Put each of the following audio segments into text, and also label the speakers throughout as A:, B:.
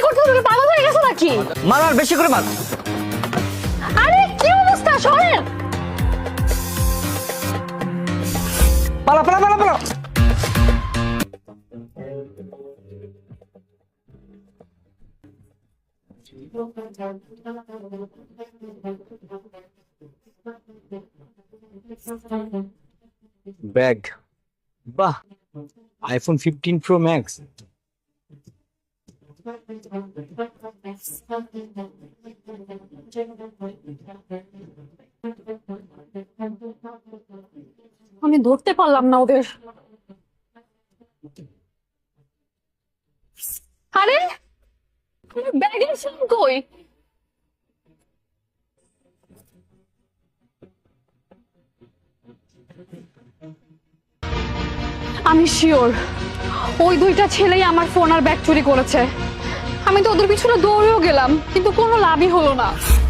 A: করতে তুমি পাগল হয়ে গেছো নাকি?
B: মার আর বেশি করে মার।
A: আরে কি অবস্থা, সরেন।
B: পালা পালা পালা পালা। ব্যাগ, বাহ, আইফোন 15 প্রো ম্যাক্স।
A: আমি ধরতে পারলাম না ওদের। আরে ব্যাগের ফোন কই? আমি শিওর ওই দুইটা ছেলেই আমার ফোন আর ব্যাগ চুরি করেছে। আমি তো ওদের পিছনে দৌড়েও গেলাম, কিন্তু কোনো লাভই হলো না।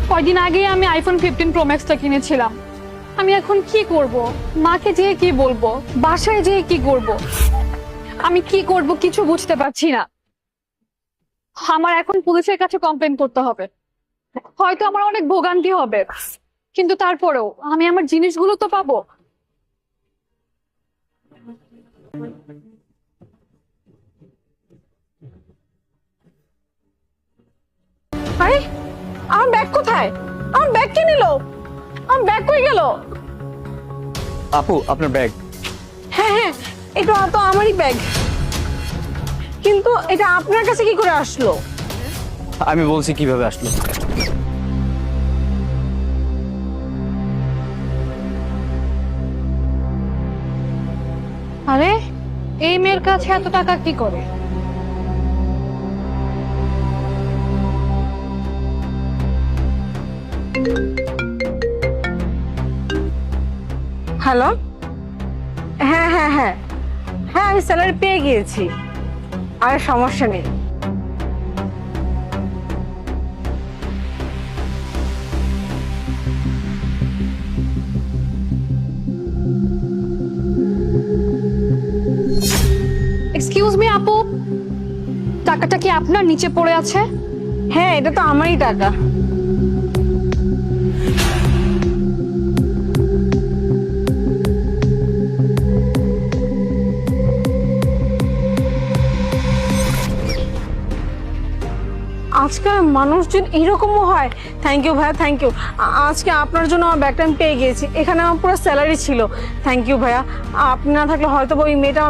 A: কয়দিন আগেই আমি আইফোন 15 প্রো ম্যাক্সটা কিনেছিলাম। আমি এখন কি করব? মাকে যেয়ে কি বলবো? বাসায় যেয়ে কি করব? আমি কি করব কিছু বুঝতে পারছি না। আমার এখন পুলিশের কাছে কমপ্লেন করতে হবে। হয়তো আমার অনেক ভোগান্তি হবে, কিন্তু তারপরেও আমি আমার জিনিসগুলো তো পাবো। আরে আমার ব্যাগ কোথায়? আমার ব্যাগ কে নিল? আমার ব্যাগ কই গেল?
B: আপু, আপনার ব্যাগ।
A: হ্যাঁ হ্যাঁ, এটা তো আমারই ব্যাগ, কিন্তু এটা আপনার কাছে কি করে আসলো?
B: আমি বলছি কিভাবে আসলো।
A: আরে এই মেয়ের কাছে এত টাকা কি করে? হ্যালো, হ্যাঁ হ্যাঁ হ্যাঁ হ্যাঁ, আমি স্যালারি পেয়ে গিয়েছি। আর সমস্যা নেই। এক্সকিউজ মি আপু, টাকাটা কি আপনার নিচে পড়ে আছে? হ্যাঁ, এটা তো আমারই টাকা। আজকাল মানুষজন এরকমও হয়। থ্যাংক ইউ ভাইয়া, থ্যাংক ইউ। আজকে আপনার জন্য আমার ব্যাগটা আমি পেয়ে গিয়েছি। এখানে আমার পুরো স্যালারি ছিল। থ্যাংক ইউ ভাইয়া, আপনি না থাকলে হয়তো ওই মেয়েটা